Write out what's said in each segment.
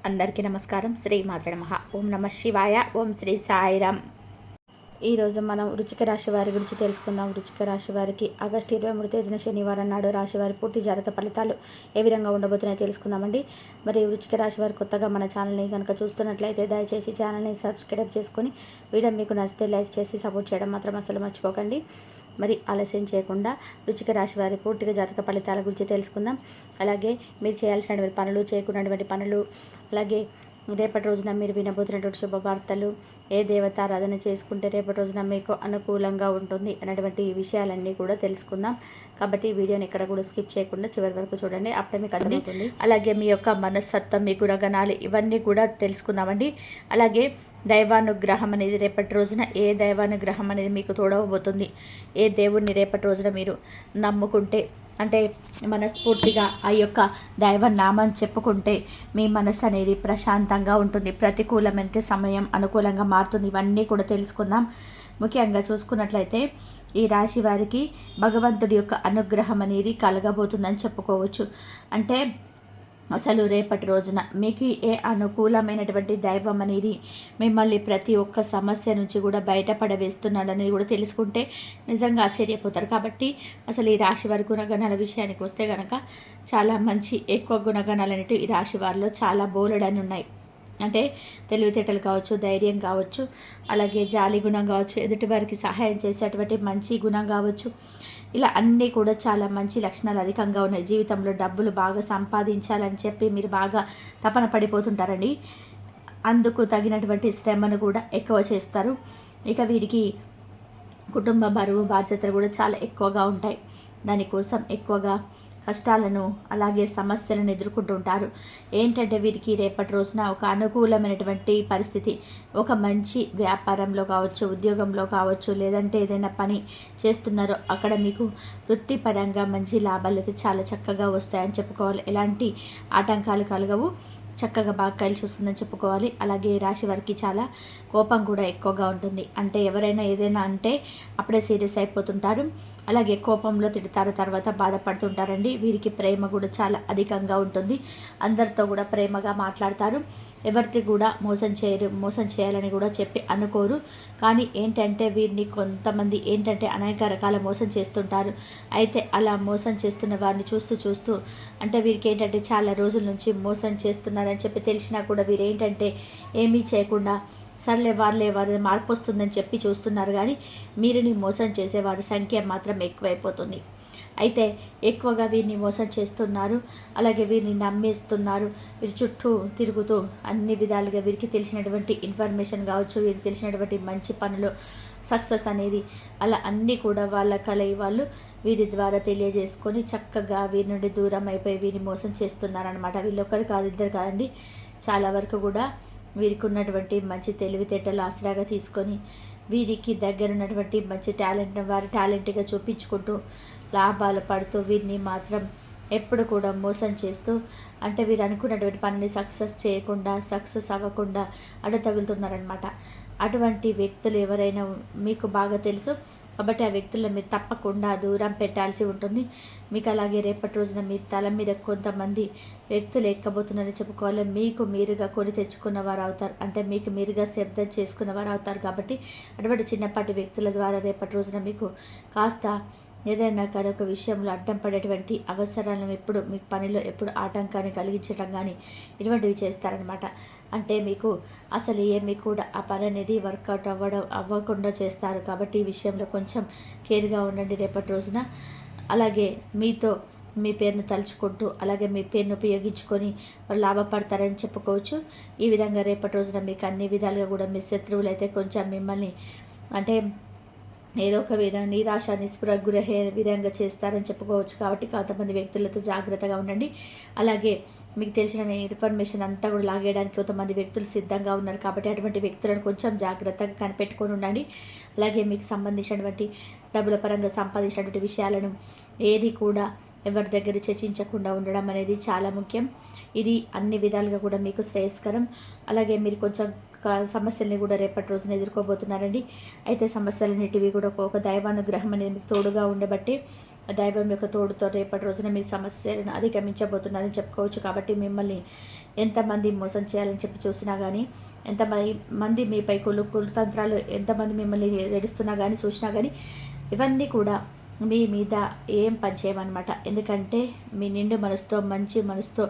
అందరికీ నమస్కారం. శ్రీ మాత్ర నమః. ఓం నమః శివాయ. ఓం శ్రీ సాయిరామ్. ఈరోజు మనం వృశ్చిక రాశి వారి గురించి తెలుసుకుందాం. వృశ్చిక రాశి వారికి ఆగస్టు 23 తేదీన శనివారం నాడు రాశివారి పూర్తి జాతక ఫలితాలు ఏ విధంగా ఉండబోతున్నాయో తెలుసుకుందామండి. మరి వృశ్చిక రాశి వారు కొత్తగా మన ఛానల్ని కనుక చూస్తున్నట్లయితే దయచేసి ఛానల్ని సబ్స్క్రైబ్ చేసుకొని వీడియో మీకు నచ్చితే లైక్ చేసి సపోర్ట్ చేయడం మాత్రం అసలు మర్చిపోకండి. మరి ఆలస్యం చేయకుండా వృశ్చిక రాశి వారి పూర్తిగా జాతక ఫలితాల గురించి తెలుసుకుందాం. అలాగే మీరు చేయాల్సినటువంటి పనులు, చేయకున్నటువంటి పనులు, అలాగే రేపటి రోజున మీరు వినబోతున్నటువంటి శుభవార్తలు, ఏ దేవతారాధన చేసుకుంటే రేపటి రోజున మీకు అనుకూలంగా ఉంటుంది అనేటువంటి విషయాలన్నీ కూడా తెలుసుకుందాం. కాబట్టి ఈ వీడియోని ఎక్కడ కూడా స్కిప్ చేయకుండా చివరి వరకు చూడండి, అప్పుడే మీకు అర్థమవుతుంది. అలాగే మీ యొక్క మనస్తత్వం, మీ గుణగణాలు ఇవన్నీ కూడా తెలుసుకుందామండి. అలాగే దైవానుగ్రహం అనేది రేపటి రోజున ఏ దైవానుగ్రహం అనేది మీకు తోడవబోతుంది, ఏ దేవుణ్ణి రేపటి రోజున మీరు నమ్ముకుంటే, అంటే మనస్ఫూర్తిగా ఆ యొక్క దైవ నామం చెప్పుకుంటే మీ మనసు అనేది ప్రశాంతంగా ఉంటుంది, ప్రతికూలమైన సమయం అనుకూలంగా మారుతుంది. ఇవన్నీ కూడా తెలుసుకుందాం. ముఖ్యంగా చూసుకున్నట్లయితే ఈ రాశి వారికి భగవంతుడి యొక్క అనుగ్రహం అనేది కలగబోతుందని చెప్పుకోవచ్చు. అంటే అసలు రేపటి రోజున మీకు ఏ అనుకూలమైనటువంటి దైవం అనేది మిమ్మల్ని ప్రతి ఒక్క సమస్య నుంచి కూడా బయటపడవేస్తున్నాడనేది కూడా తెలుసుకుంటే నిజంగా ఆశ్చర్యపోతారు. కాబట్టి అసలు ఈ రాశి వారి గుణగణాల విషయానికి వస్తే కనుక చాలా మంచి ఎక్కువ గుణగణాలు అనేవి ఈ రాశి వారిలో చాలా బోలెడని ఉన్నాయి. అంటే తెలివితేటలు కావచ్చు, ధైర్యం కావచ్చు, అలాగే జాలి గుణం కావచ్చు, ఎదుటి వారికి సహాయం చేసేటువంటి మంచి గుణం కావచ్చు, ఇలా అన్నీ కూడా చాలా మంచి లక్షణాలు అధికంగా ఉన్నాయి. జీవితంలో డబ్బులు బాగా సంపాదించాలని చెప్పి మీరు బాగా తపన పడిపోతుంటారండి. అందుకు తగినటువంటి శ్రమను కూడా ఎక్కువ చేస్తారు. ఇక వీరికి కుటుంబ బరువు బాధ్యతలు కూడా చాలా ఎక్కువగా ఉంటాయి. దానికోసం ఎక్కువగా కష్టాలను అలాగే సమస్యలను ఎదుర్కొంటూ ఉంటారు. ఏంటంటే వీరికి రేపటి రోజున ఒక అనుకూలమైనటువంటి పరిస్థితి, ఒక మంచి వ్యాపారంలో కావచ్చు, ఉద్యోగంలో కావచ్చు, లేదంటే ఏదైనా పని చేస్తున్నారో అక్కడ మీకు వృత్తిపరంగా మంచి లాభాలు అయితే చాలా చక్కగా వస్తాయని చెప్పుకోవాలి. ఎలాంటి ఆటంకాలు కలగవు, చక్కగా బాగా కలిసి వస్తుందని చెప్పుకోవాలి. అలాగే రాశి వారికి చాలా కోపం కూడా ఎక్కువగా ఉంటుంది. అంటే ఎవరైనా ఏదైనా అంటే అప్పుడే సీరియస్ అయిపోతుంటారు. అలాగే కోపంలో తిడతారు, తర్వాత బాధపడుతుంటారండి. వీరికి ప్రేమ కూడా చాలా అధికంగా ఉంటుంది. అందరితో కూడా ప్రేమగా మాట్లాడతారు. ఎవరికి కూడా మోసం చేయరు, మోసం చేయాలని కూడా చెప్పి అనుకోరు. కానీ ఏంటంటే వీరిని కొంతమంది ఏంటంటే అనేక రకాల మోసం చేస్తుంటారు. అయితే అలా మోసం చేస్తున్న వారిని చూస్తూ అంటే వీరికి ఏంటంటే చాలా రోజుల నుంచి మోసం చేస్తున్నారని చెప్పి తెలిసినా కూడా వీరు ఏంటంటే ఏమీ చేయకుండా సర్లే వారి మార్పు వస్తుందని చెప్పి చూస్తున్నారు. కానీ మీరుని మోసం చేసేవారి సంఖ్య మాత్రం ఎక్కువైపోతుంది. అయితే ఎక్కువగా వీరిని మోసం చేస్తున్నారు, అలాగే వీరిని నమ్మేస్తున్నారు. వీరి చుట్టూ తిరుగుతూ అన్ని విధాలుగా వీరికి తెలిసినటువంటి ఇన్ఫర్మేషన్ కావచ్చు, వీరికి తెలిసినటువంటి మంచి పనులు సక్సెస్ అనేది అలా అన్నీ కూడా వాళ్ళ వాళ్ళు వీరి ద్వారా తెలియజేసుకొని చక్కగా వీరి నుండి దూరం అయిపోయి వీరిని మోసం చేస్తున్నారనమాట. వీళ్ళొక్కరు కాదు, ఇద్దరు కాదండి, చాలా వరకు కూడా వీరికి ఉన్నటువంటి మంచి తెలివితేటలు ఆసరాగా తీసుకొని వీరికి దగ్గర ఉన్నటువంటి మంచి టాలెంట్ని వారి టాలెంట్గా చూపించుకుంటూ లాభాలు పడుతూ వీరిని మాత్రం ఎప్పుడు కూడా మోసం చేస్తూ, అంటే వీరు అనుకున్నటువంటి పనిని సక్సెస్ చేయకుండా, సక్సెస్ అవ్వకుండా అడ్డతగులుతున్నారనమాట. అటువంటి వ్యక్తులు ఎవరైనా మీకు బాగా తెలుసు కాబట్టి ఆ వ్యక్తులను మీరు తప్పకుండా దూరం పెట్టాల్సి ఉంటుంది. మీకు అలాగే రేపటి రోజున మీ తల మీద కొంతమంది వ్యక్తులు ఎక్కబోతున్నారని చెప్పుకోవాలి. మీకు మీరుగా కొని తెచ్చుకున్న వారు అవుతారు, అంటే మీకు మీరుగా శబ్దం చేసుకున్న వారు అవుతారు. కాబట్టి అటువంటి చిన్నపాటి వ్యక్తుల ద్వారా రేపటి రోజున మీకు కాస్త ఏదైనా కానీ ఒక విషయంలో అడ్డం పడేటువంటి అవసరాలను ఎప్పుడు మీ పనిలో ఎప్పుడు ఆటంకాన్ని కలిగించడం కానీ ఇటువంటివి చేస్తారనమాట. అంటే మీకు అసలు ఏమీ కూడా ఆ పని అనేది వర్కౌట్ అవ్వకుండా చేస్తారు. కాబట్టి ఈ విషయంలో కొంచెం కేర్గా ఉండండి రేపటి రోజున. అలాగే మీతో మీ పేరును తలుచుకుంటూ అలాగే మీ పేరును ఉపయోగించుకొని లాభపడతారని చెప్పుకోవచ్చు. ఈ విధంగా రేపటి రోజున మీకు అన్ని విధాలుగా కూడా మీ శత్రువులు అయితే కొంచెం మిమ్మల్ని అంటే ఏదో ఒక విధంగా నిరాశ నిస్పృహ గురయ్యే విధంగా చేస్తారని చెప్పుకోవచ్చు. కాబట్టి కొంతమంది వ్యక్తులతో జాగ్రత్తగా ఉండండి. అలాగే మీకు తెలిసిన ఇన్ఫర్మేషన్ అంతా కూడా లాగేయడానికి కొంతమంది వ్యక్తులు సిద్ధంగా ఉన్నారు. కాబట్టి అటువంటి వ్యక్తులను కొంచెం జాగ్రత్తగా కనిపెట్టుకొని ఉండండి. అలాగే మీకు సంబంధించినటువంటి డబ్బుల పరంగా సంపాదించినటువంటి విషయాలను ఏది కూడా ఎవరి దగ్గర చర్చించకుండా ఉండడం అనేది చాలా ముఖ్యం. ఇది అన్ని విధాలుగా కూడా మీకు శ్రేయస్కరం. అలాగే మీరు కొంచెం సమస్యల్ని కూడా రేపటి రోజున ఎదుర్కోబోతున్నారండి. అయితే సమస్యలన్నిటివి కూడా ఒక దైవానుగ్రహం అనేది మీకు తోడుగా ఉండబట్టి దైవం యొక్క తోడుతో రేపటి రోజున మీ సమస్యలను అధిగమించబోతున్నారని చెప్పుకోవచ్చు. కాబట్టి మిమ్మల్ని ఎంతమంది మోసం చేయాలని చెప్పి చూసినా కానీ, ఎంతమంది మీపై కుతంత్రాలు ఎంతమంది మిమ్మల్ని ఎడుస్తున్నా కానీ చూసినా కానీ ఇవన్నీ కూడా మీ మీద ఏం పని చేయమన్నమాట. ఎందుకంటే మీ నిండు మనసుతో మంచి మనసుతో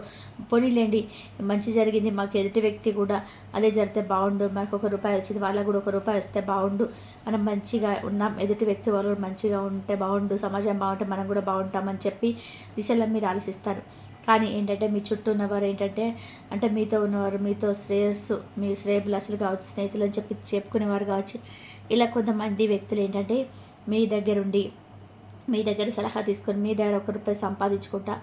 పోనీలేండి మంచి జరిగింది, మాకు ఎదుటి వ్యక్తి కూడా అదే జరిగితే బాగుండు, మనకు ₹1 వచ్చింది వాళ్ళకు కూడా ₹1 వస్తే బాగుండు, మనం మంచిగా ఉన్నాం, ఎదుటి వ్యక్తి వాళ్ళు మంచిగా ఉంటే బాగుండు, సమాజం బాగుంటే మనం కూడా బాగుంటామని చెప్పి దిశలో మీరు ఆలోచిస్తారు. కానీ ఏంటంటే మీ చుట్టూ ఉన్నవారు ఏంటంటే అంటే మీతో ఉన్నవారు మీతో శ్రేయస్సు మీ శ్రేయభిలాషులు కావచ్చు, స్నేహితులు అని చెప్పి చెప్పుకునేవారు కావచ్చు, ఇలా కొంతమంది వ్యక్తులు ఏంటంటే మీ దగ్గరుండి మీ దగ్గర సలహా తీసుకొని మీ దగ్గర ₹1 సంపాదించుకుంటా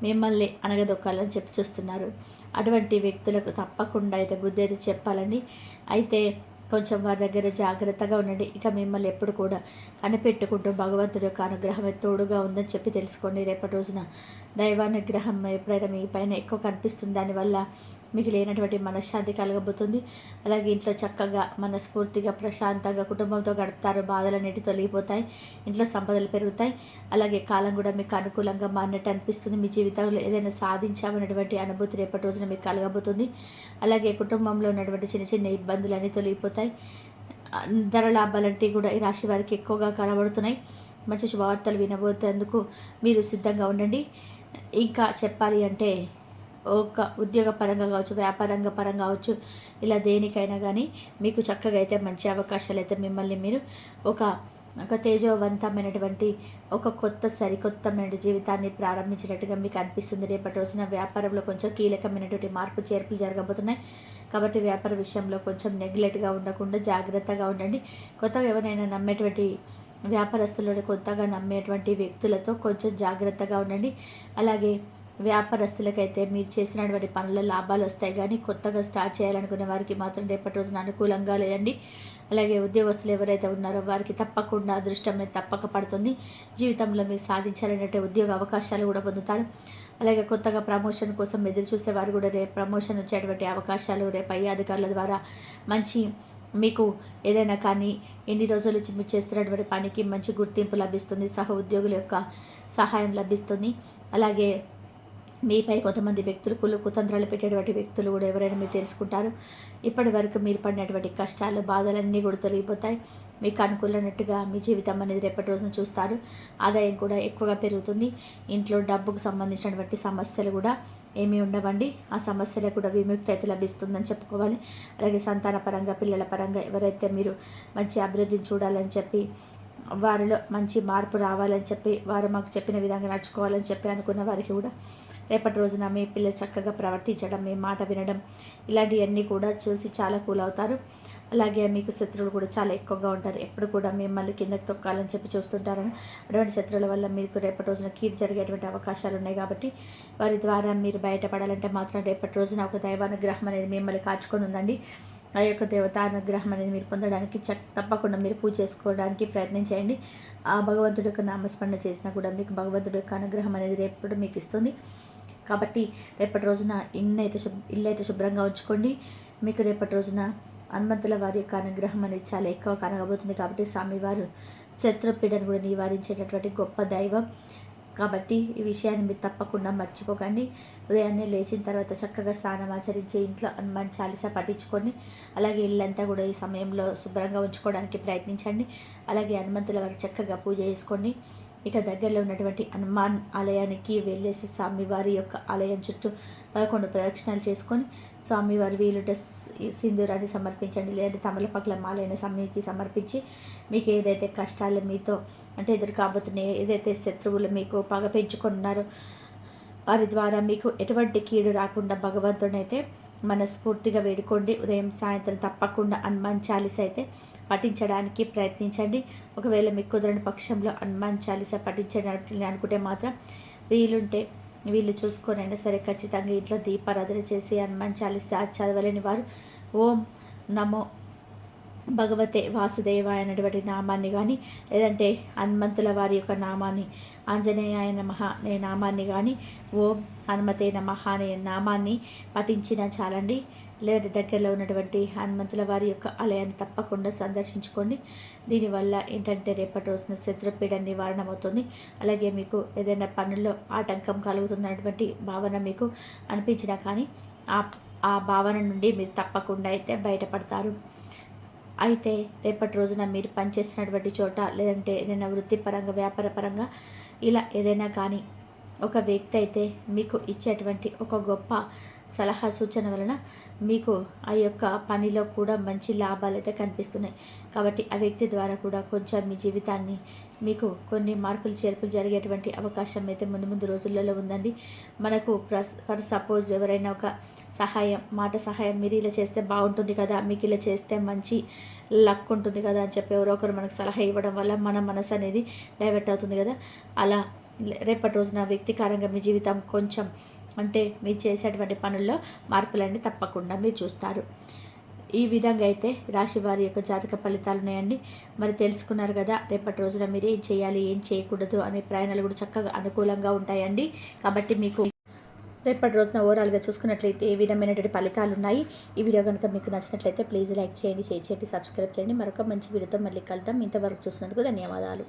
మిమ్మల్ని అనగదొక్కాలని చెప్పి చూస్తున్నారు. అటువంటి వ్యక్తులకు తప్పకుండా అయితే బుద్ధి అయితే చెప్పాలండి. అయితే కొంచెం వారి దగ్గర జాగ్రత్తగా ఉండండి. ఇక మిమ్మల్ని ఎప్పుడు కూడా కనిపెట్టుకుంటూ భగవంతుడి యొక్క అనుగ్రహం తోడుగా ఉందని చెప్పి తెలుసుకోండి. రేపటి రోజున దైవానుగ్రహం ఎప్పుడైనా మీ పైన ఎక్కువ కనిపిస్తుంది, దానివల్ల మీకు లేనటువంటి మనశ్శాంతి కలగబోతుంది. అలాగే ఇంట్లో చక్కగా మనస్ఫూర్తిగా ప్రశాంతంగా కుటుంబంతో గడుపుతారు, బాధలన్నిటి తొలగిపోతాయి, ఇంట్లో సంపదలు పెరుగుతాయి. అలాగే కాలం కూడా మీకు అనుకూలంగా మారినట్టు అనిపిస్తుంది. మీ జీవితంలో ఏదైనా సాధించామన్నటువంటి అనుభూతి రేపటి రోజున మీకు కలగబోతుంది. అలాగే కుటుంబంలో ఉన్నటువంటి చిన్న చిన్న ఇబ్బందులన్నీ తొలగిపోతాయి. ధర లాభాలంటివి కూడా ఈ రాశి వారికి ఎక్కువగా కనబడుతున్నాయి. మంచి శుభవార్తలు వినబోతేందుకు మీరు సిద్ధంగా ఉండండి. ఇంకా చెప్పాలి అంటే ఒక ఉద్యోగ పరంగా కావచ్చు, వ్యాపారంగా పరంగా కావచ్చు, ఇలా దేనికైనా కానీ మీకు చక్కగా అయితే మంచి అవకాశాలు అయితే మిమ్మల్ని మీరు ఒక తేజోవంతమైనటువంటి ఒక సరికొత్తమైన జీవితాన్ని ప్రారంభించినట్టుగా మీకు అనిపిస్తుంది. రేపటి రోజున వ్యాపారంలో కొంచెం కీలకమైనటువంటి మార్పు చేర్పులు జరగబోతున్నాయి. కాబట్టి వ్యాపార విషయంలో కొంచెం నెగ్లెక్ట్గా ఉండకుండా జాగ్రత్తగా ఉండండి. కొత్తగా ఎవరైనా నమ్మేటువంటి వ్యాపారస్తులను కొత్తగా నమ్మేటువంటి వ్యక్తులతో కొంచెం జాగ్రత్తగా ఉండండి. అలాగే వ్యాపారస్తులకైతే మీరు చేసినటువంటి పనుల లాభాలు వస్తాయి, కానీ కొత్తగా స్టార్ట్ చేయాలనుకునే వారికి మాత్రం రేపటి రోజున అనుకూలంగా లేదండి. అలాగే ఉద్యోగస్తులు ఎవరైతే ఉన్నారో వారికి తప్పకుండా అదృష్టం అనేది తప్పక పడుతుంది. జీవితంలో మీరు సాధించాలనే ఉద్యోగ అవకాశాలు కూడా పొందుతారు. అలాగే కొత్తగా ప్రమోషన్ కోసం ఎదురు చూసేవారు కూడా రేపు ప్రమోషన్ వచ్చేటువంటి అవకాశాలు రేపు పై అధికారుల ద్వారా మంచి మీకు ఏదైనా కానీ ఎన్ని రోజుల నుంచి మీరు చేస్తున్నటువంటి పనికి మంచి గుర్తింపు లభిస్తుంది, సహ ఉద్యోగుల యొక్క సహాయం లభిస్తుంది. అలాగే మీపై కొంతమంది వ్యక్తులు కుతంత్రాలు పెట్టేటువంటి వ్యక్తులు కూడా ఎవరైనా మీరు తెలుసుకుంటారు. ఇప్పటి వరకు మీరు పడినటువంటి కష్టాలు బాధలన్నీ కూడా తొలగిపోతాయి. మీకు అనుకూలమైనట్టుగా మీ జీవితం అనేది రేపటి రోజున చూస్తారు. ఆదాయం కూడా ఎక్కువగా పెరుగుతుంది. ఇంట్లో డబ్బుకు సంబంధించినటువంటి సమస్యలు కూడా ఏమీ ఉండవండి. ఆ సమస్యలకు కూడా విముక్తి అయితే లభిస్తుందని చెప్పుకోవాలి. అలాగే సంతాన పరంగా పిల్లల పరంగా ఎవరైతే మీరు మంచి అభివృద్ధిని చూడాలని చెప్పి వారిలో మంచి మార్పు రావాలని చెప్పి వారు మాకు చెప్పిన విధంగా నడుచుకోవాలని చెప్పి అనుకున్న వారికి కూడా రేపటి రోజున మీ పిల్లలు చక్కగా ప్రవర్తించడం, మీ మాట వినడం, ఇలాంటివన్నీ కూడా చూసి చాలా కూల్ అవుతారు. అలాగే మీకు శత్రువులు కూడా చాలా ఎక్కువగా ఉంటారు. ఎప్పుడు కూడా మిమ్మల్ని కిందకి తొక్కాలని చెప్పి చూస్తుంటారని అటువంటి శత్రువుల వల్ల మీకు రేపటి రోజున కీడు జరిగేటువంటి అవకాశాలు ఉన్నాయి. కాబట్టి వారి ద్వారా మీరు బయటపడాలంటే మాత్రం రేపటి రోజున ఒక దైవానుగ్రహం అనేది మిమ్మల్ని కాచుకొని ఉందండి. ఆ యొక్క దేవతానుగ్రహం అనేది మీరు పొందడానికి తప్పకుండా మీరు పూజ చేసుకోవడానికి ప్రయత్నం చేయండి. ఆ భగవంతుడి యొక్క నామస్మరణ చేసినా కూడా మీకు భగవంతుడి యొక్క అనుగ్రహం అనేది రేపటి మీకు ఇస్తుంది. కాబట్టి రేపటి రోజున ఇల్లు అయితే శుభ్రంగా ఉంచుకోండి. మీకు రేపటి రోజున హనుమంతుల వారి యొక్క అనుగ్రహం అనేది చాలా ఎక్కువ కనగబోతుంది. కాబట్టి స్వామివారు శత్రుపీడను కూడా నివారించేటటువంటి గొప్ప దైవం. కాబట్టి ఈ విషయాన్ని మీరు తప్పకుండా మర్చిపోకండి. ఉదయాన్నే లేచిన తర్వాత చక్కగా స్నానం ఆచరించి ఇంట్లో హనుమాన్ చాలీసా పఠించుకొని అలాగే ఇల్లంతా కూడా ఈ సమయంలో శుభ్రంగా ఉంచుకోవడానికి ప్రయత్నించండి. అలాగే హనుమంతుల వారి చక్కగా పూజ చేసుకోండి. ఇక దగ్గరలో ఉన్నటువంటి హనుమాన్ ఆలయానికి వెళ్ళేసి స్వామివారి యొక్క ఆలయం చుట్టూ 11 ప్రదక్షిణాలు చేసుకొని స్వామివారి వీలుంటే సింధూరాన్ని సమర్పించండి. లేదా తమలపాకుల మాలైన సమయానికి సమర్పించి మీకు ఏదైతే కష్టాలు మీతో అంటే ఎదురు కాబోతున్నాయో, ఏదైతే శత్రువులు మీకు పగ పెంచుకున్నారో వారి ద్వారా మీకు ఎటువంటి కీడు రాకుండా భగవంతుడైతే మనస్ఫూర్తిగా వేడుకోండి. ఉదయం సాయంత్రం తప్పకుండా హనుమాన్ చాలీస అయితే పఠించడానికి ప్రయత్నించండి. ఒకవేళ మీకు కుదరని పక్షంలో హనుమాన్ చాలీస పఠించడానికి అనుకుంటే మాత్రం వీళ్ళు చూసుకొనైనా సరే ఖచ్చితంగా ఇంట్లో దీపారాధన చేసి హనుమాన్ చాలీస చదవలేని వారు ఓం నమో భగవతే వాసుదేవాయ అనేటువంటి నామాన్ని కానీ, లేదంటే హనుమంతుల వారి యొక్క నామాన్ని, ఆంజనేయాయ నమః అనే నామాన్ని కానీ, ఓం హనుమతే నమః అనే నామాన్ని పఠించినా చాలండి. లేదా దగ్గరలో ఉన్నటువంటి హనుమంతుల వారి యొక్క ఆలయాన్ని తప్పకుండా సందర్శించుకోండి. దీనివల్ల ఏంటంటే రేపటి రోజున శత్రుపీడ నివారణ అవుతుంది. అలాగే మీకు ఏదైనా పనుల్లో ఆటంకం కలుగుతున్నటువంటి భావన మీకు అనిపించినా కానీ ఆ భావన నుండి మీరు తప్పకుండా అయితే బయటపడతారు. అయితే రేపటి రోజున మీరు పనిచేస్తున్నటువంటి చోట, లేదంటే ఏదైనా వృత్తిపరంగా, వ్యాపారపరంగా ఇలా ఏదైనా కానీ ఒక వ్యక్తి అయితే మీకు ఇచ్చేటువంటి ఒక గొప్ప సలహా సూచన వలన మీకు ఆ యొక్క పనిలో కూడా మంచి లాభాలు అయితే కనిపిస్తున్నాయి. కాబట్టి ఆ వ్యక్తి ద్వారా కూడా కొంచెం మీ జీవితాన్ని మీకు కొన్ని మార్పులు చేర్పులు జరిగేటువంటి అవకాశం అయితే ముందు ముందు రోజులలో ఉందండి. మనకు ఫర్ సపోజ్ ఎవరైనా ఒక మాట సహాయం, మీరు ఇలా చేస్తే బాగుంటుంది కదా, మీకు ఇలా చేస్తే మంచి లక్ ఉంటుంది కదా అని చెప్పి ఎవరో ఒకరు మనకు సలహా ఇవ్వడం వల్ల మన మనసు అనేది డైవర్ట్ అవుతుంది కదా. అలా రేపటి రోజున వ్యక్తికారంగా మీ జీవితం కొంచెం అంటే మీరు చేసేటువంటి పనుల్లో మార్పులన్నీ తప్పకుండా మీరు చూస్తారు. ఈ విధంగా అయితే రాశి వారి యొక్క జాతక ఫలితాలు ఉన్నాయండి. మరి తెలుసుకున్నారు కదా, రేపటి రోజున మీరు ఏం చేయాలి, ఏం చేయకూడదు అనే ప్రయాణాలు కూడా చక్కగా అనుకూలంగా ఉంటాయండి. కాబట్టి మీకు రేపటి రోజున ఓవరాల్గా చూసుకున్నట్లయితే ఏ విధమైనటువంటి ఫలితాలు ఉన్నాయి. ఈ వీడియో కనుక మీకు నచ్చినట్లయితే ప్లీజ్ లైక్ చేయండి, షేర్ చేయండి, సబ్స్క్రైబ్ చేయండి. మరొక మంచి వీడియోతో మళ్ళీ కలుద్దాం. ఇంతవరకు చూసినందుకు ధన్యవాదాలు.